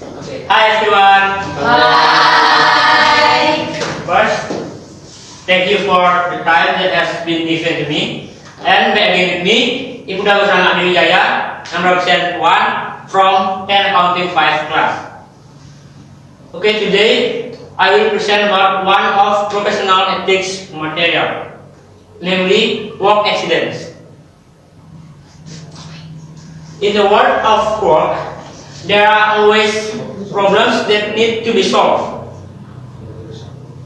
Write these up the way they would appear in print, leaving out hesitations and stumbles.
Okay. Hi everyone. Hi. First, thank you for the time that has been given to me. And back again with me, Ibu Dago Sama Adi Wijaya, number absent 1 from 10 accounting 5 class. Okay, today I will present about one of professional ethics material, namely work accidents. In the world of work, there are always problems that need to be solved.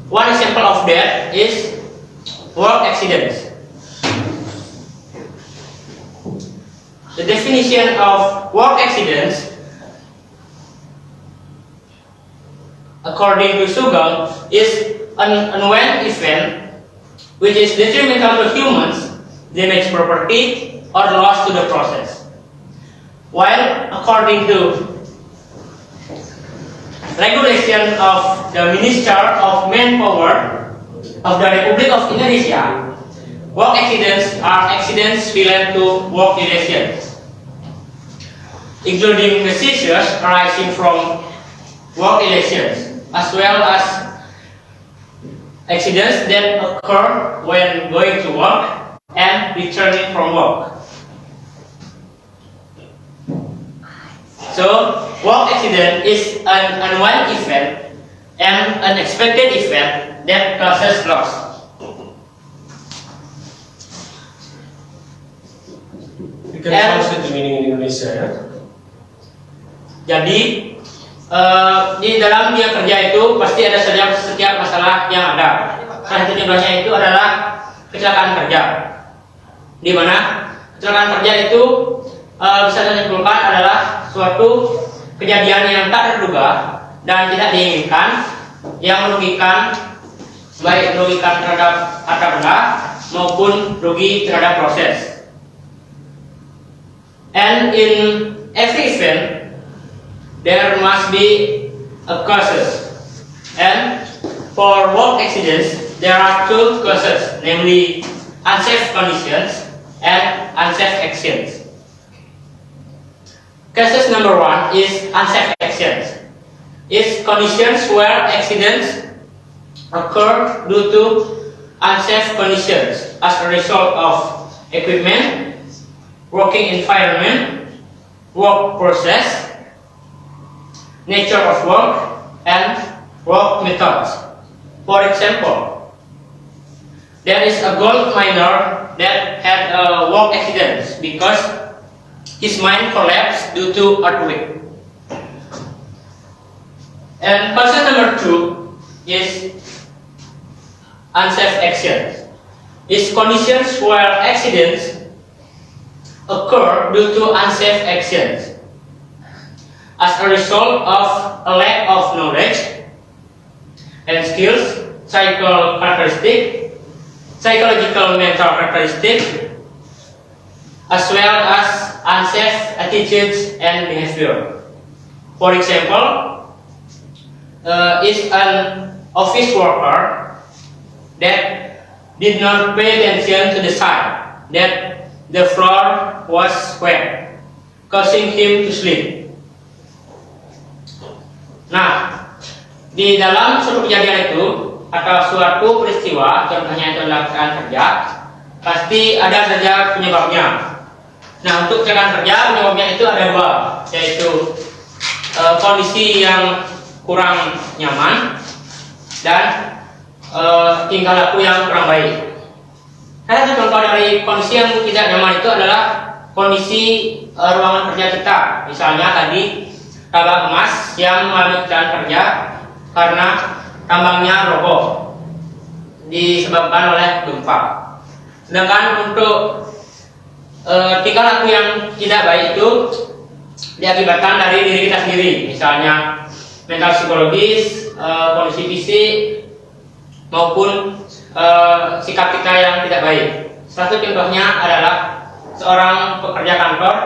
One example of that is work accidents. The definition of work accidents, according to Sugeng, is an unwanted event which is detrimental to humans, damage property, or loss to the process. While according to regulation of the Minister of Manpower of the Republic of Indonesia, work accidents are accidents related to work relations, including diseases arising from work relations, as well as accidents that occur when going to work and returning from work. So, work accident is an unwanted event and unexpected event that causes loss. You can translate the meaning in Indonesia, ya? Jadi, di dalam dia kerja itu pasti ada setiap masalah yang ada. Salah satu contohnya itu adalah kecelakaan kerja, di mana kecelakaan kerja itu bisa saya simpulkan adalah suatu kejadian yang tak terduga dan tidak diinginkan yang merugikan, baik merugikan terhadap harta benda maupun rugi terhadap proses. And in every event there must be a causes, and for work accidents there are two causes, namely unsafe conditions and unsafe actions. Cases number 1 is unsafe actions. It's conditions where accidents occur due to unsafe conditions as a result of equipment, working environment, work process, nature of work, and work methods. For example, there is a gold miner that had a work accident because his mine collapsed due to earthquake. And cause number 2 is unsafe actions. It's conditions where accidents occur due to unsafe actions as a result of a lack of knowledge and skills, psychological mental characteristics, as well as unsafe attitudes and behavior. For example, is an office worker that did not pay attention to the sign that the floor was wet, causing him to slip. Nah, di dalam suatu kejadian itu atau suatu peristiwa, contohnya itu adalah kecelakaan kerja, pasti ada saja penyebabnya. Nah, untuk kecelakaan kerja penyebabnya itu ada 2, yaitu kondisi yang kurang nyaman dan tingkah laku yang kurang baik. Salah satu contoh dari kondisi yang tidak nyaman itu adalah kondisi ruangan kerja kita. Misalnya tadi tambang emas yang mengalami kecelakaan kerja karena tambangnya roboh disebabkan oleh gempa. Sedangkan untuk tingkah laku yang tidak baik itu diakibatkan dari diri kita sendiri, misalnya mental psikologis, kondisi fisik, maupun sikap kita yang tidak baik. Salah satu contohnya adalah seorang pekerja kantor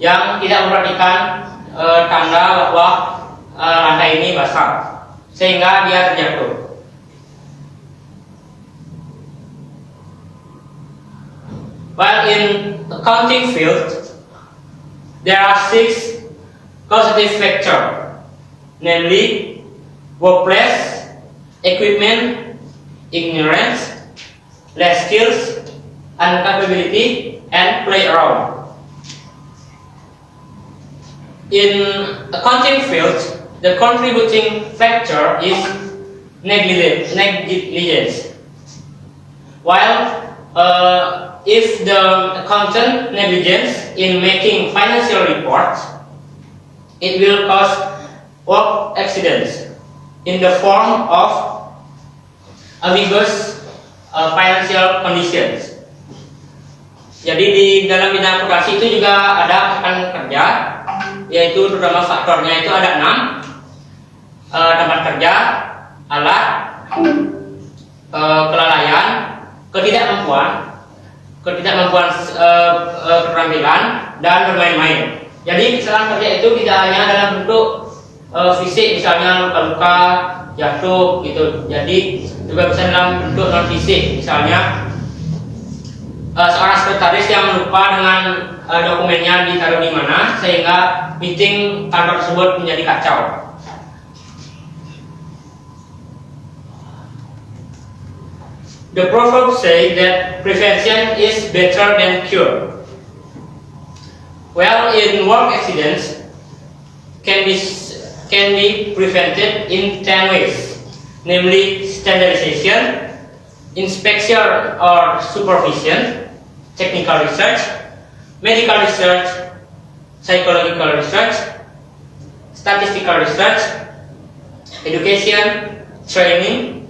yang tidak memperhatikan tanda bahwa lantai ini basah, sehingga dia terjatuh. While in accounting field, there are 6 causative factors namely workplace, equipment, ignorance, less skills, incapability, and play around. In accounting field, the contributing factor is negligence. While if the accountant negligence in making financial reports, it will cause work accidents in the form of ambiguous financial conditions. Jadi di dalam bidang akuntansi itu juga ada rekan kerja, yaitu terutama faktornya itu ada 6: tempat kerja, alat, kelalaian, ketidakmampuan, keterampilan, dan bermain-main. Jadi kesalahan kerja itu tidak hanya dalam bentuk fisik, misalnya luka-luka, jatuh gitu. Jadi juga bisa dalam bentuk non fisik, misalnya seorang sekretaris yang lupa dengan dokumennya ditaruh di mana sehingga meeting kantor tersebut menjadi kacau. The proverb say that prevention is better than cure. Well, in work accidents can be prevented in 10 ways, namely standardization, inspection or supervision, technical research, medical research, psychological research, statistical research, education, training,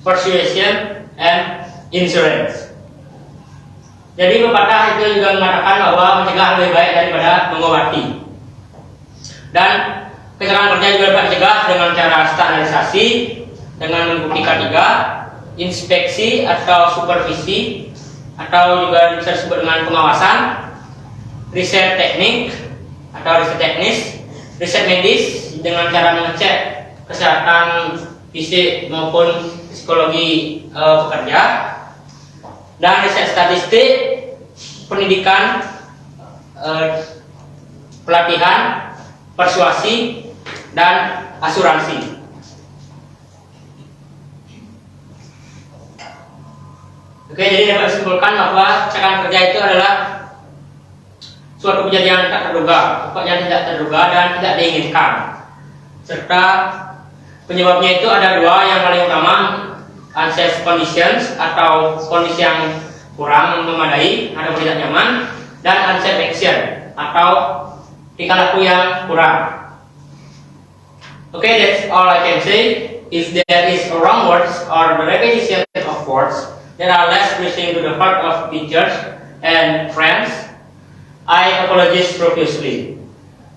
persuasion, and insurance. Jadi pepatah itu juga mengatakan bahwa mencegah lebih baik daripada mengobati. Dan kecelakaan kerja juga dapat dicegah dengan cara standarisasi, dengan membuktikan 3, inspeksi atau supervisi, atau juga bisa disebut dengan pengawasan, riset teknik atau riset teknis, riset medis dengan cara mengecek kesehatan fisik maupun psikologi pekerja, dan riset statistik, pendidikan, pelatihan, persuasi, dan asuransi. Oke, jadi dapat disimpulkan bahwa kecelakaan kerja itu adalah suatu kejadian tak terduga, pokoknya tidak terduga dan tidak diinginkan. Serta penyebabnya itu ada 2 yang paling utama, unsafe conditions atau kondisi yang kurang memadai atau tidak nyaman, dan unsafe action atau tingkah laku yang kurang. Okay, that's all I can say. If there is a wrong words or the repetition of words that are less pleasing to the heart of teachers and friends, I apologize profusely.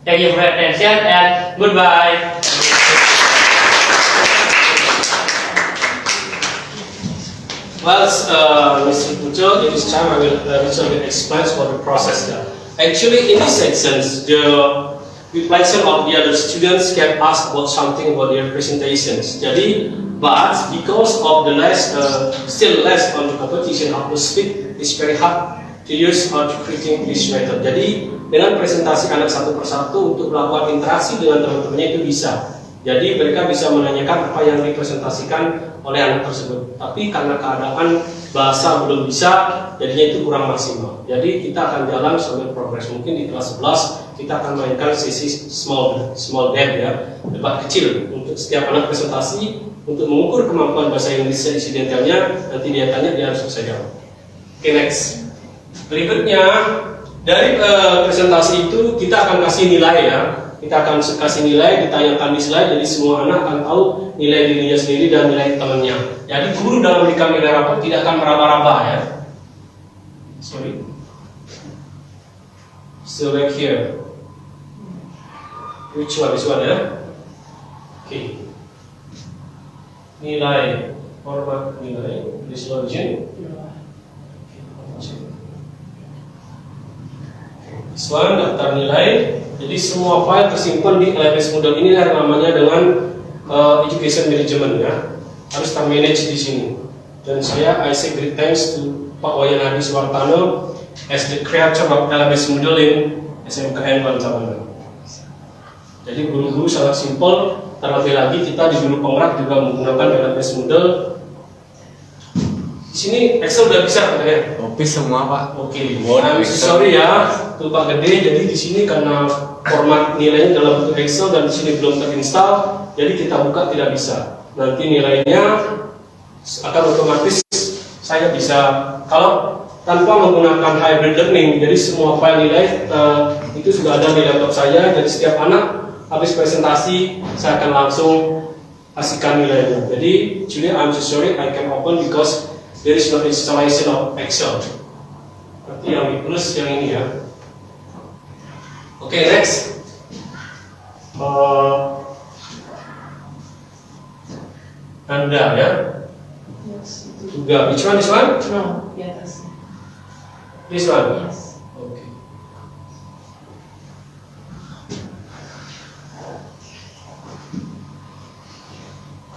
Thank you for your attention and goodbye. Well, Mr. Pujo, in this time I will explain what the process is. Actually, in this section, the reflection of the other students can ask about something about their presentations. Jadi, but because of the still less on the competition of the speed, it's very hard to use or to creating this method. Jadi, dengan presentasi anak satu persatu untuk melakukan interaksi dengan teman-temannya itu bisa. Jadi mereka bisa menanyakan apa yang dipresentasikan oleh anak tersebut. Tapi karena keadaan bahasa belum bisa, jadinya itu kurang maksimal. Jadi kita akan jalan sambil progres. Mungkin di kelas 11 kita akan mainkan sesi small deb ya, debat kecil untuk setiap anak presentasi untuk mengukur kemampuan bahasa Inggris insidentalnya. Nanti dia tanya, dia harus bisa jawab. Oke, next. Berikutnya dari presentasi itu kita akan kasih nilai ya. Kita akan kasih nilai, ditayangkan di slide, jadi semua anak akan tahu nilai dirinya sendiri dan nilai temannya. Jadi guru dalam di kamera rapor tidak akan meraba-raba ya. Sorry. Still back here. Which one? This one ya. Okay. Nilai, format nilai, this login. This one, daftar nilai. Jadi semua file tersimpan di LMS Moodle ini yang namanya dengan Education Management ya. Harus termanage di sini. Dan I say great thanks to Pak Wayan Hadi Suwartano as the creator of LMS Moodle in SMKN Bantaban. Jadi guru-guru sangat simpel terlebih lagi kita di Guru Penggerak juga menggunakan database model. Di sini Excel udah bisa katanya. Bisa semua Pak. Oke, I'm sorry ya, tuh Pak Gede. Jadi di sini karena format nilainya dalam bentuk Excel dan di sini belum terinstall, jadi kita buka tidak bisa. Nanti nilainya akan otomatis saya bisa kalau tanpa menggunakan hybrid learning. Jadi semua file nilai itu sudah ada di laptop saya. Jadi setiap anak habis presentasi saya akan langsung kasihkan nilainya. Jadi actually I'm so sorry I can open because there is no installation of Excel. Berarti yang di plus yang ini ya. Oke, next. Anda ya. Yes. Juga. Which one? This one? No, di atasnya. This one. Yes. Okay.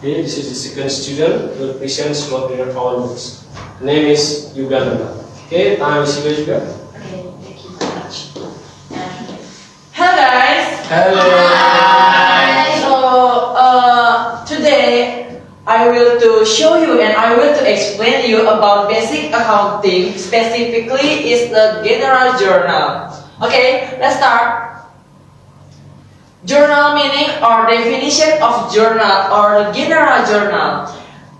Okay, this is the second student who presents what their own books. Name is Yuganda. Okay, time is juga. Okay, thank you so much. Hello guys. Hello. Hi. So today I will to show you and I will to explain you about basic accounting. Specifically, is the general journal. Okay, let's start. Journal meaning or definition of journal or general journal.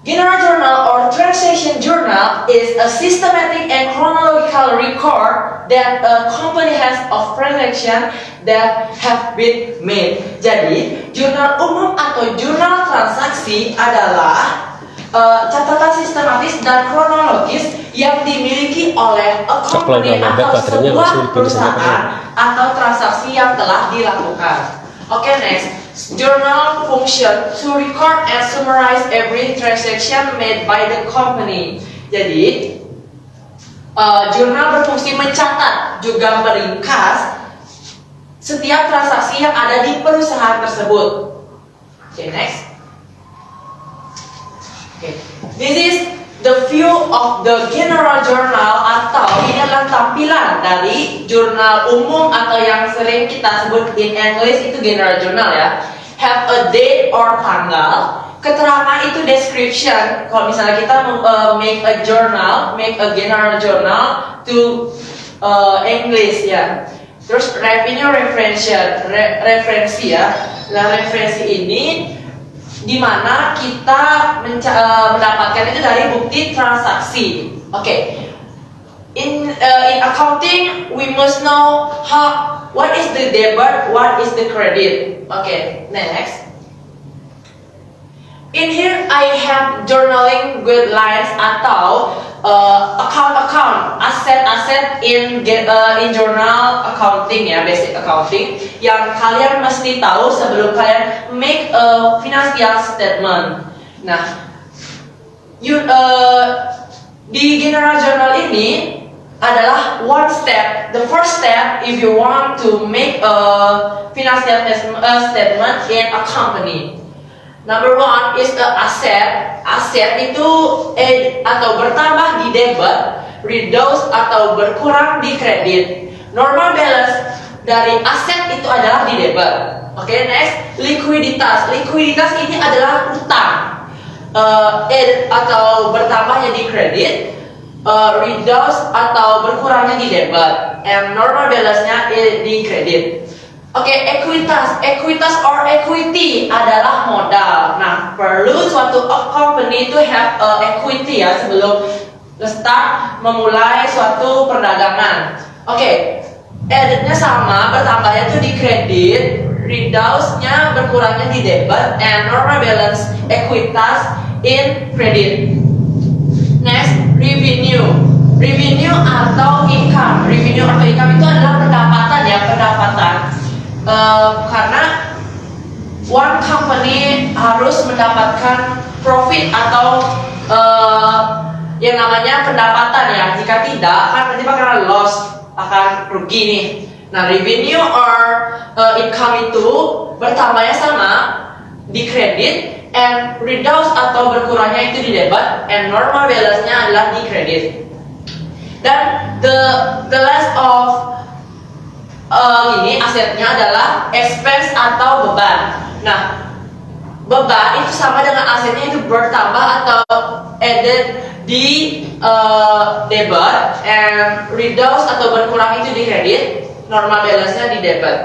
General journal or transaction journal is a systematic and chronological record that a company has of transaction that have been made. Jadi, jurnal umum atau jurnal transaksi adalah catatan sistematis dan kronologis yang dimiliki oleh a company atau sebuah perusahaan atau transaksi yang telah dilakukan. Okay, next. Journal function to record and summarize every transaction made by the company. Jadi, jurnal berfungsi mencatat juga meringkas setiap transaksi yang ada di perusahaan tersebut. Okay, next. Okay, this is the view of the general journal atau ini adalah tampilan dari jurnal umum atau yang sering kita sebut in English itu general journal ya. Have a date or tanggal. Keterangan itu description. Kalau misalnya kita make a general journal to English ya. Terus revenue referensi ya. Nah, referensi ini di mana kita mendapatkan itu dari bukti transaksi. Okay. In accounting, we must know what is the debit, what is the credit. Okay, next. In here, I have journaling guidelines atau account aset in journal accounting ya, basic accounting yang kalian mesti tahu sebelum kalian make a financial statement. Nah, di general journal ini adalah one step. The first step if you want to make a financial statement in a company. Number one is the asset. Asset itu atau bertambah di debit, reduce atau berkurang di kredit. Normal balance dari aset itu adalah di debit. Oke, next likuiditas. Likuiditas ini adalah utang. Atau bertambahnya di kredit, reduce atau berkurangnya di debit, and normal balance-nya di kredit. Oke, ekuitas or equity adalah modal. Nah, perlu suatu company to have equity ya sebelum start memulai suatu perdagangan. Oke, editnya sama, bertambahnya itu di kredit, reduce-nya berkurangnya di debit, and normal balance ekuitas in credit. Next, revenue. Revenue atau income. Revenue atau income itu adalah pendapatan ya, pendapatan. Karena one company harus mendapatkan profit atau yang namanya pendapatan ya. Jika tidak, kan nanti bakalan loss, akan rugi nih. Nah, revenue or income itu bertambahnya sama di kredit, and reduce atau berkurangnya itu di debit, and normal balance-nya adalah di kredit. Dan the last of ini asetnya adalah expense atau beban. Nah, beban itu sama dengan asetnya itu bertambah atau added di debit, and reduce atau berkurang itu di kredit, normal balance-nya di debit.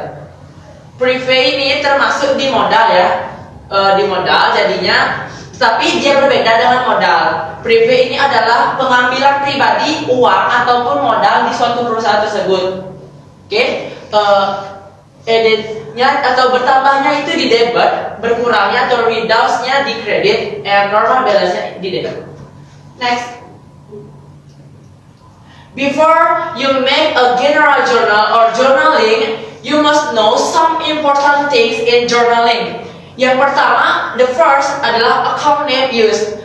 Prepay ini termasuk di modal ya, di modal jadinya, tapi dia berbeda dengan modal. Prepay ini adalah pengambilan pribadi uang ataupun modal di suatu perusahaan tersebut. Oke, editnya atau bertambahnya itu di debit, berkurangnya atau reduce-nya di kredit, and normal balance-nya di debit. Next. Before you make a general journal or journaling, you must know some important things in journaling. Yang pertama, the first adalah account name used.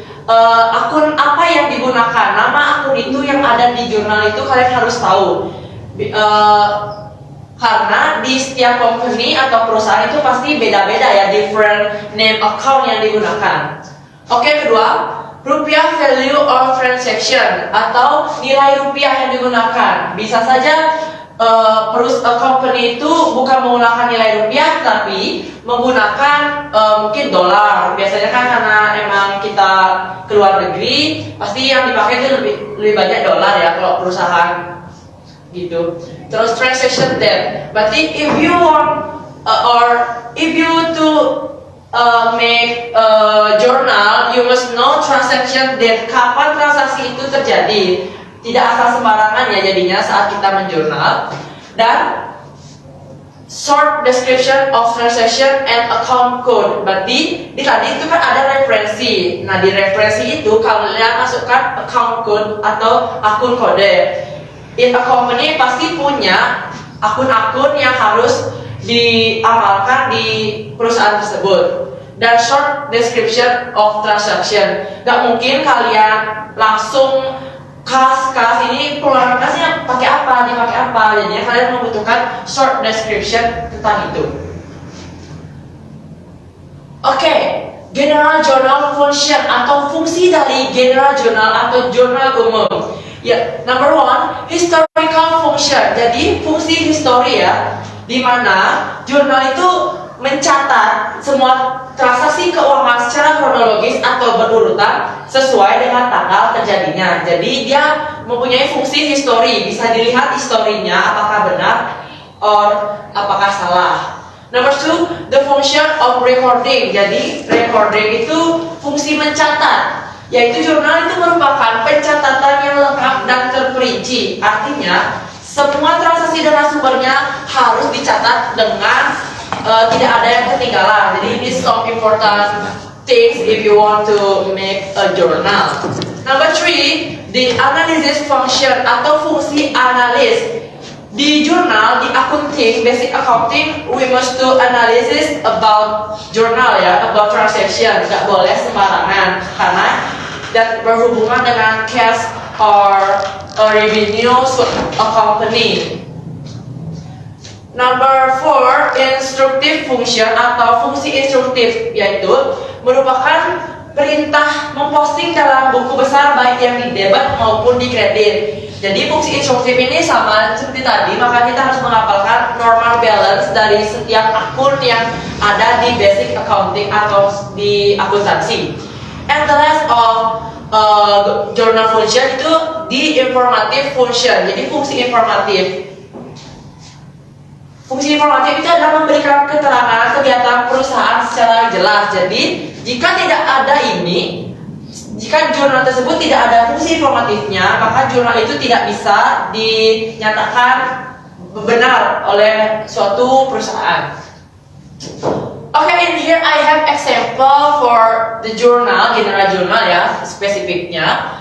Akun apa yang digunakan, nama akun itu yang ada di jurnal itu kalian harus tahu. Karena di setiap company atau perusahaan itu pasti beda-beda ya, different name account yang digunakan. Oke, kedua, rupiah value of transaction atau nilai rupiah yang digunakan. Bisa saja company itu bukan menggunakan nilai rupiah tapi menggunakan mungkin dolar. Biasanya kan karena emang kita keluar negeri pasti yang dipakai itu lebih banyak dolar ya kalau perusahaan gitu. Terus transaction debt. Berarti if you want if you to make a journal, you must know transaction date, kapan transaksi itu terjadi. Tidak asal sembarangan ya jadinya saat kita menjurnal. Dan short description of transaction and account code. Berarti di tadi itu kan ada referensi. Nah, di referensi itu kalian masukkan account code atau akun kode. In a company pasti punya akun-akun yang harus diamalkan di perusahaan tersebut. Dan short description of transaction. Gak mungkin kalian langsung kas ini pengeluaran kasnya pakai apa, dipakai apa. Jadinya kalian membutuhkan short description tentang itu. Oke, general journal function atau fungsi dari general journal atau jurnal umum. Ya, number one, historical function. Jadi fungsi histori ya, di mana jurnal itu mencatat semua transaksi keuangan secara kronologis atau berurutan sesuai dengan tanggal terjadinya. Jadi dia mempunyai fungsi histori, bisa dilihat historinya apakah benar or apakah salah. Number two, the function of recording. Jadi recording itu fungsi mencatat, yaitu jurnal itu merupakan pencatatan yang lengkap dan terperinci. Artinya semua transaksi dan sumbernya harus dicatat dengan tidak ada yang ketinggalan. Jadi ini some important things if you want to make a journal. Number three, the analysis function atau fungsi analis. Di jurnal, di accounting, basic accounting, we must do analysis about journal ya, about transaction. Gak boleh sembarangan karena dan berhubungan dengan cash or revenue a company. Number four, instructive function atau fungsi instruktif, yaitu merupakan perintah memposting dalam buku besar baik yang di debit maupun di kredit. Jadi fungsi instruktif ini sama seperti tadi, maka kita harus menghafalkan normal balance dari setiap akun yang ada di basic accounting atau di akuntansi. And the rest of journal function itu di informative function. Jadi fungsi informatif. Fungsi informatif itu adalah memberikan keterangan kegiatan perusahaan secara jelas. Jadi, jika tidak ada ini, jika jurnal tersebut tidak ada fungsi informatifnya, maka jurnal itu tidak bisa dinyatakan benar oleh suatu perusahaan. Okay, in here I have example for the journal, general journal ya, spesifiknya.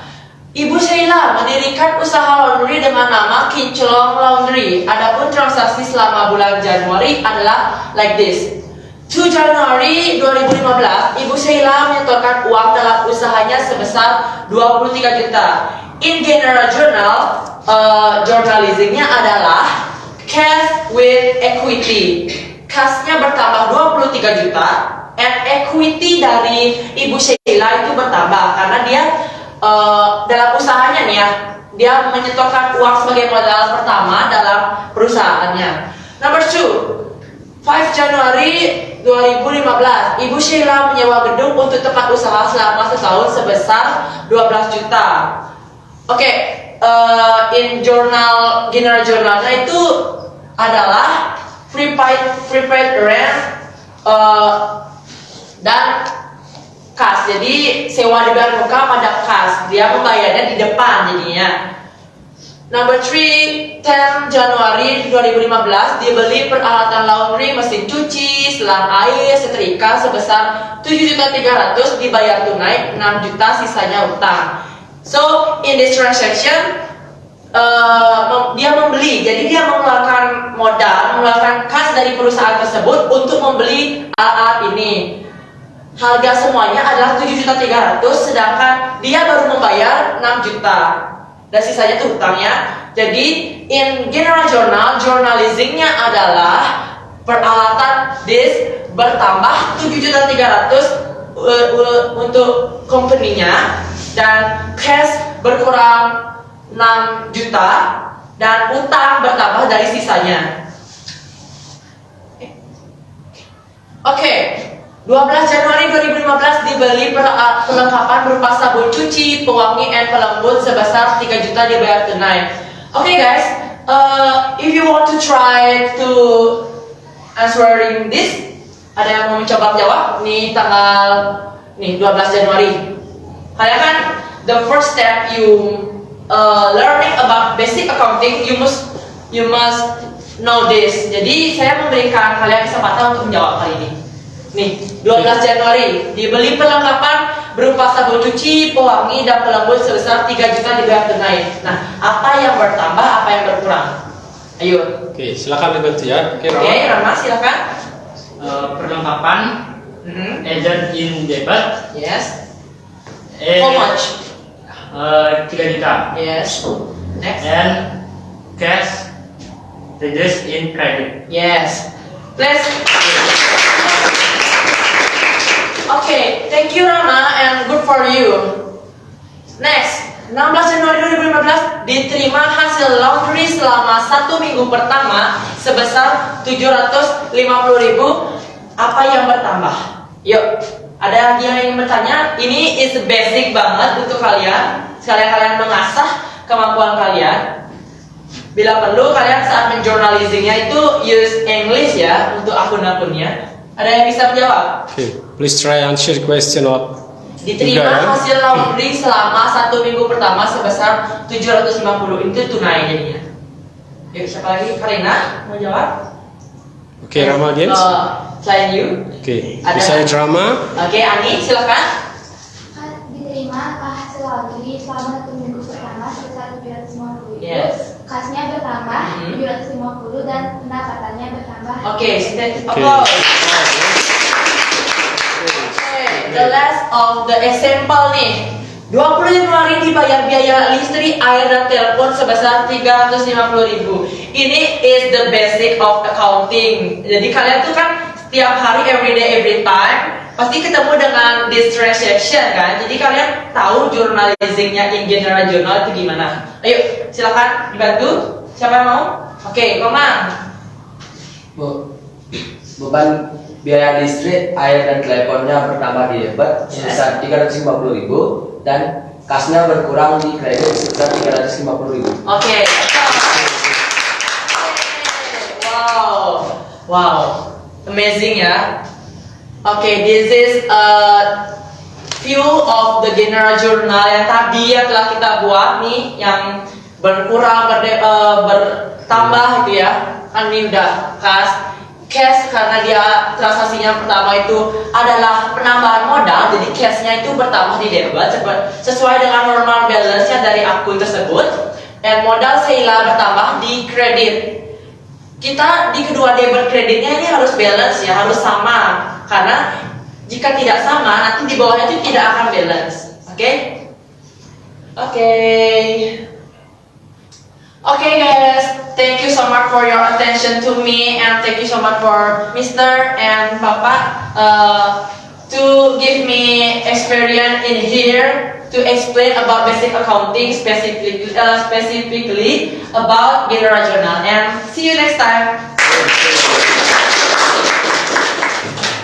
Ibu Sheila mendirikan usaha laundry dengan nama Kinclong Laundry. Adapun transaksi selama bulan Januari adalah like this. 2 Januari 2015, Ibu Sheila menyetorkan uang dalam usahanya sebesar 23 juta. In general journal, journalismnya adalah cash with equity. Cashnya bertambah 23 juta, and equity dari Ibu Sheila itu bertambah karena dia dalam usahanya nih ya, dia menyetorkan uang sebagai modal pertama dalam perusahaannya. Number two, 5 Januari 2015, 2015, Ibu Sheila menyewa gedung untuk tempat usaha selama setahun sebesar 12 juta. Oke, in general journalnya itu adalah prepaid rent dan kas. Jadi sewa dibayar muka pada kas, dia membayarnya di depan jadinya. Number 3, 10 Januari 2015 dibeli peralatan laundry, mesin cuci, selang air, setrika sebesar 7.300.000 dibayar tunai 6 juta, sisanya utang. So in this transaction dia membeli, jadi dia mengeluarkan modal, mengeluarkan kas dari perusahaan tersebut untuk membeli alat ini. Harga semuanya adalah 7.300.000, sedangkan dia baru membayar 6 juta. Dan sisanya itu hutangnya. Jadi in general journal, journalizingnya adalah peralatan disk bertambah 7.300.000 untuk company-nya, dan cash berkurang 6 juta, dan utang bertambah dari sisanya. Oke. 12 Januari 2015 dibeli perlengkapan berupa sabun cuci, pewangi, and pelembut sebesar 3 juta dibayar tunai. Okay guys, if you want to try to answering this, ada yang mau mencoba jawab? Nih tanggal 12 Januari. Kalian kan the first step you learning about basic accounting, you must know this. Jadi saya memberikan kalian kesempatan untuk menjawab kali ini. Nih, 12 Januari dibeli perlengkapan berupa sabun cuci, pewangi, dan pelembut sebesar 3 juta dibayar tunai. Nah, apa yang bertambah, apa yang berkurang? Ayo. Oke, silakan dibantu ya. Oke, Rama silakan. Perlengkapan, agent in debit. Yes. And, How much? 3 juta. Yes. Next. And cash reduced in credit. Yes. Please. Okay, thank you Rama, and good for you. Next, 16 Januari 2015 diterima hasil laundry selama 1 minggu pertama sebesar 750.000. Apa yang bertambah? Yuk, ada lagi yang ingin bertanya? Ini is basic banget untuk kalian. Sekalian kalian mengasah kemampuan kalian. Bila perlu kalian saat menjurnalizingnya itu use English ya untuk akun-akunnya. Ada yang bisa menjawab? Okay, please try answer the question of Diterima hasil laundry selama 1 minggu pertama sebesar 750, itu tunai jadinya. Yuk, siapa lagi? Karina mau jawab? Okay, Rama again. Selain you. Okay, Ada- beside drama. Oke, Ani silakan. Diterima hasil laundry selama 1 minggu pertama sebesar 750. Yes. Kasnya bertambah Mhm. 750 dan pendapatannya bertambah. Oke, Okay. applause. The last of the example nih. 20 Januari dibayar biaya listrik, air, dan telepon sebesar 350.000. Ini is the basic of accounting. Jadi kalian tuh kan setiap hari, every day, every time pasti ketemu dengan this transaction kan. Jadi kalian tahu journalizingnya in general journal itu gimana. Ayo, silakan dibantu. Siapa yang mau? Oke, Komang. Bu, beban biaya listrik, air, dan teleponnya bertambah di debit sebesar 350.000 dan kasnya berkurang di kredit sebesar 350.000. Oke. Wow, amazing ya. Oke, this is a few of the general journal yang tadi yang telah kita buat nih, yang berkurang, bertambah gitu ya. Kan ini udah cash karena dia transaksinya pertama itu adalah penambahan modal, jadi cashnya itu bertambah di debit sesuai dengan normal balance-nya dari akun tersebut, dan modal Sheila bertambah di kredit. Kita di kedua debit kreditnya ini harus balance ya, harus sama, karena jika tidak sama nanti di bawahnya itu tidak akan balance. Okay guys, thank you so much for your attention to me, and thank you so much for Mr. and Papa to give me experience in here to explain about basic accounting, specifically about general journal, and see you next time.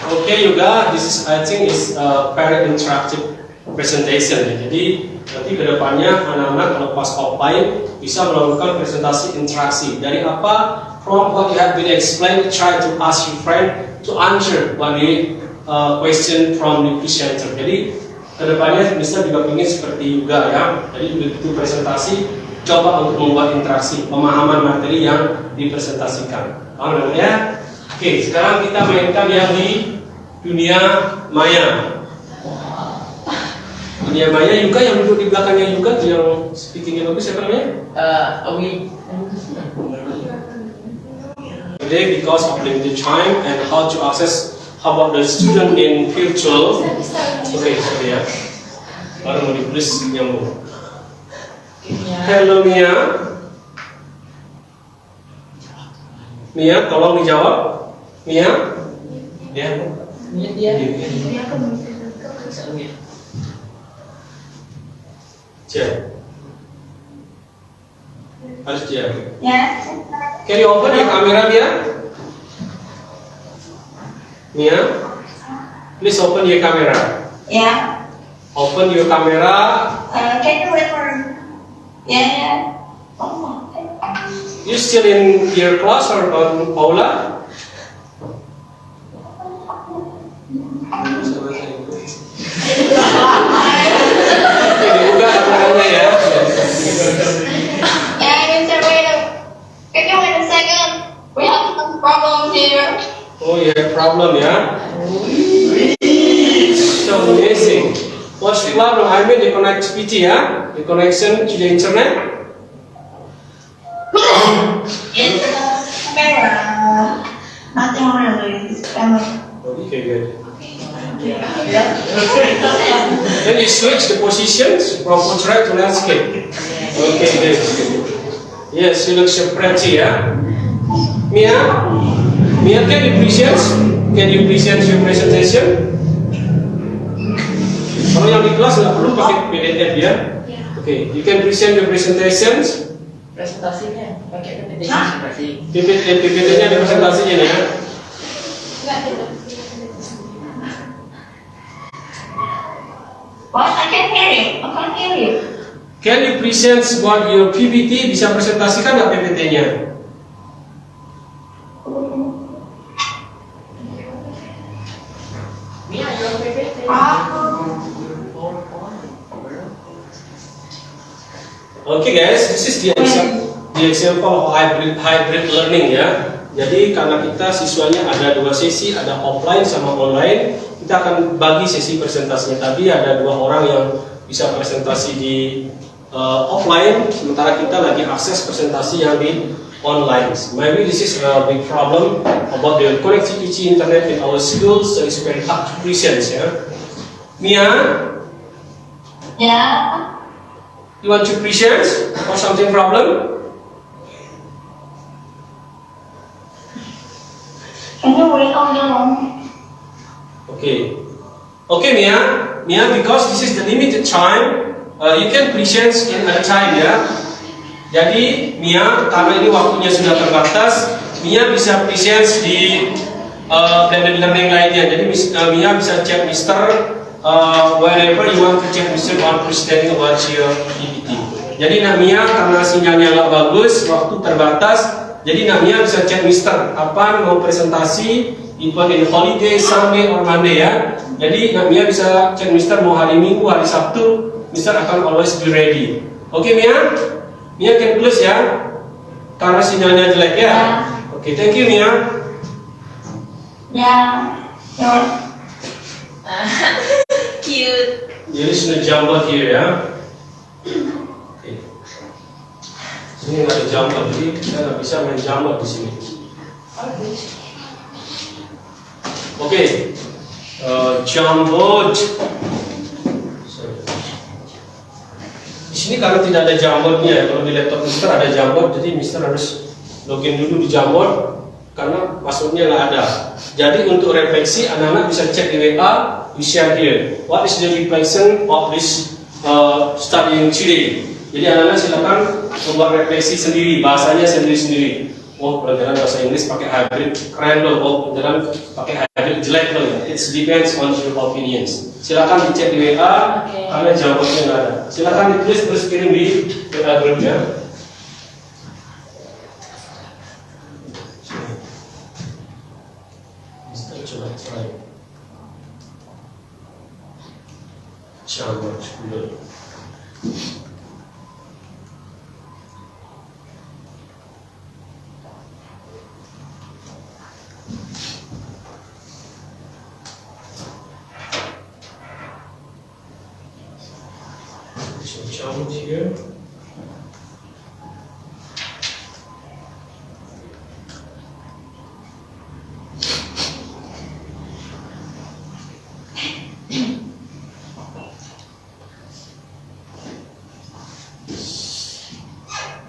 Okay juga, this is I think is very interactive presentation ya. Jadi nanti kedepannya anak-anak kalau pas offline bisa melakukan presentasi interaksi. Dari apa? From what you have been explained, try to ask your friend to answer what the question from the presenter. Jadi kedepannya bisa juga ingin seperti juga ya. Jadi begitu presentasi, coba untuk membuat interaksi, pemahaman materi yang dipresentasikan. Paham ya? Oke, sekarang kita mainkan yang di dunia maya. Dunia maya juga yang duduk di belakangnya juga yang speakingnya bagus siapa namanya? Today because of limited time and how to access, how about the student in virtual? Okay, sorry ya. Baru mau ditulis nyambung. Hello Mia. Mia, tolong dijawab. Mia? Ya. Dia. Cek. Harus cek. Ya. Can you open your camera, Mia? Mia? Please open your camera. Ya. Open your camera. Can you wait for? Ya. Oh. You still in your class or on aula? Dibuka kameranya ya. Yeah, Mr. Waiter. Can you wait a second? We have some problems here. Oh yeah, problem ya. So amazing. What's the problem? I mean the connectivity ya, the connection to the internet. It's camera. Nothing really. It's camera. Okay, good. Then you switch the positions from portrait to landscape. Okay, good. Yes, you look so pretty ya. Mia, can you present your presentation? Kalau yang di kelas nggak perlu pakai PDF ya. Okay, you can present your presentations. Presentasinya pakai presentasi. PPT-nya di presentasinya nih ya. What? I can't hear you. I can't hear you. Can you present what your PPT, bisa presentasikan nggak PPT-nya? Mia, your PPT. Okay guys, this is the example of hybrid learning ya. Jadi karena kita siswanya ada dua sesi, ada offline sama online, kita akan bagi sesi presentasinya. Tadi ada dua orang yang bisa presentasi di offline, sementara kita lagi akses presentasi yang di online. Maybe this is a big problem about the connectivity internet in our schools, so it's very hard to present ya. Mia, Yeah. you want to present or something problem? Can you wait on the long? Okay. Okay, Mia, because this is the limited time, you can present in a time ya. Jadi Mia, karena ini waktunya sudah terbatas, Mia bisa present di blended learning lainnya. Jadi Mia bisa chat Mister wherever you want to chat Mister on presenting about your PPT. Jadi Mia karena sinyalnya nggak bagus, waktu terbatas, jadi Mia bisa chat Mister kapan mau presentasi, even in holiday, Sunday or Monday ya. Jadi Mia bisa chat Mister mau hari Minggu, hari Sabtu, Mister akan always be ready. Oke Mia? Mia can close ya, karena sinyalnya jelek ya. Oke, thank you Mia. Yeah. Cute. Jadi sudah jambat here ya. Oke. Sini nggak ada jambat, jadi kita nggak bisa main jambat di sini. Oke, jambat. Di sini karena tidak ada jambornya ya, kalau di laptop Mister ada jambor, jadi Mister harus login dulu di jambor karena passwordnya nggak ada. Jadi untuk refleksi anak-anak bisa cek di WA, we share here. What is the reflection of this studying today? Jadi anak-anak silakan membuat refleksi sendiri, bahasanya sendiri-sendiri. oh pelajaran bahasa Inggris pakai hybrid keren loh, oh pelajaran pakai hybrid jelek loh ya. It depends on your opinions. Silakan dicek di WA, karena jawabannya nggak ada. Silakan ditulis terus kirim di WA group ya. Kita coba try. Coba dulu. Challenge here.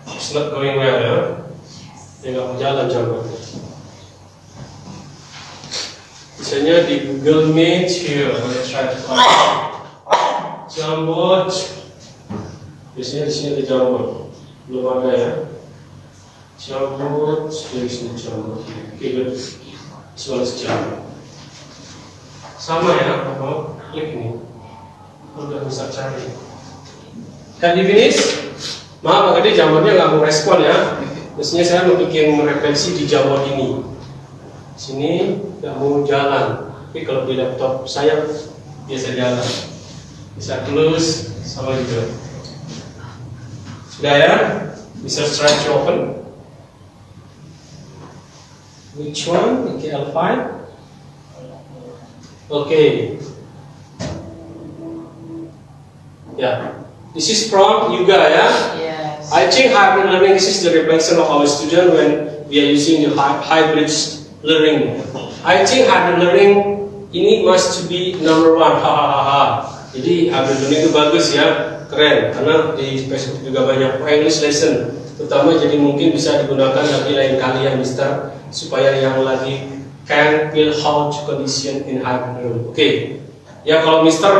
It's not going well ya. Dia nggak mau jalan jawabannya. Misalnya di Google Meet here, let's try to find Jamboot. Biasanya di sini ada Jamboot, belum ada ya. Jamboot, dari sini Jamboot. Oke, good. Soal sejarah. Sama ya, kalau klik ini, udah bisa cari. Can you finish? Maaf, tadi Jambootnya nggak mau respon ya. Biasanya saya mau bikin refleksi di Jamboot ini. Sini nggak mau jalan. Tapi kalau di laptop saya biasa jalan. Bisa close, sama juga. Sudah ya? Bisa try to open. Which one? KL5? Okay. Yeah. This is from Yuga ya. Yes. I think hybrid learning, this is the reflection of our student when we are using the hybrid learning. I think hybrid learning ini must be number one. Hahaha. Jadi hybrid learning itu bagus ya, keren. Karena di Facebook juga banyak English lesson, terutama jadi mungkin bisa digunakan lagi lain kali ya, Mister, supaya yang lagi can feel how to condition in hybrid learning. Oke. Ya kalau Mister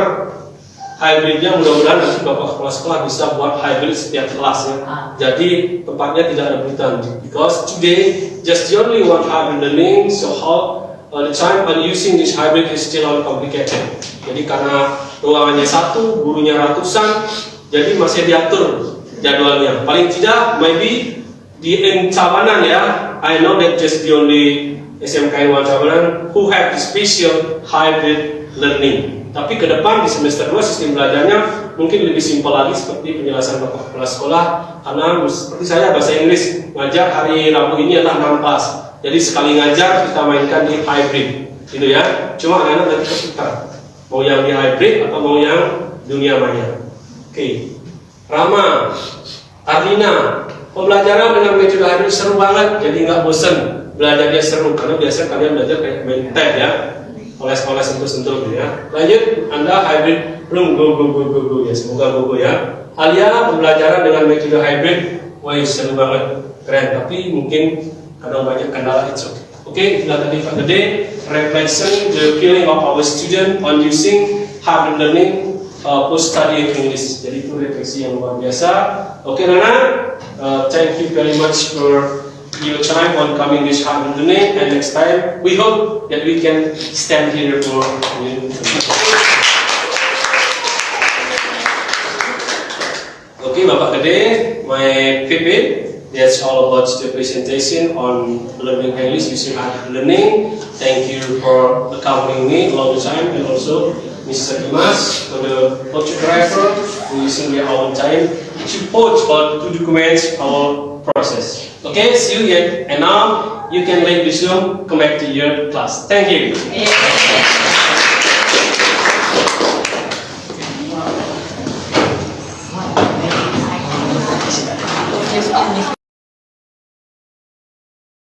hybridnya mudah-mudahan nanti Bapak kepala sekolah bisa buat hybrid setiap kelas ya. Jadi tempatnya tidak rebutan. Because today just the only one hybrid learning, so how the time on using this hybrid is still complicated. Jadi karena ruangannya satu, gurunya ratusan, jadi masih diatur jadwalnya. Paling tidak, maybe di Cabanan ya, I know that just the only SMK 1 Cabanan who have the special hybrid learning. Tapi ke depan di semester 2 sistem belajarnya mungkin lebih simpel lagi seperti penjelasan Bapak kepala sekolah. Karena seperti saya bahasa Inggris ngajar hari Rabu ini adalah 6 kelas. Jadi sekali ngajar kita mainkan di hybrid, gitu ya. Cuma anak-anak nanti kesukaan mau yang di hybrid atau mau yang dunia maya. Oke. Rama, Arlina, pembelajaran dengan metode hybrid seru banget. Jadi nggak bosan, belajarnya seru karena biasanya kalian belajar kayak main tab ya. Oles-oles sentuh-sentuh gitu ya. Lanjut, Anda hybrid belum go ya, semoga go ya. Alia, pembelajaran dengan metode hybrid, wah seru banget, keren. Tapi mungkin kadang banyak kendala itu. Oke, itulah tadi for the day reflection the feeling of our student on using hybrid learning post study English. Jadi itu refleksi yang luar biasa. Oke, Nana, thank you very much for your time on coming this hybrid learning, and next time we hope that we can stand here for you. Okay, Bapak Gede, my pipit, that's all about the presentation on learning English using hybrid learning. Thank you for accompanying me all the time, and also Mr. Dimas for the coach driver who using their own time to coach or to document our process. Okay, see you again. And now you can leave the Zoom, come back to your class. Thank you. Yes.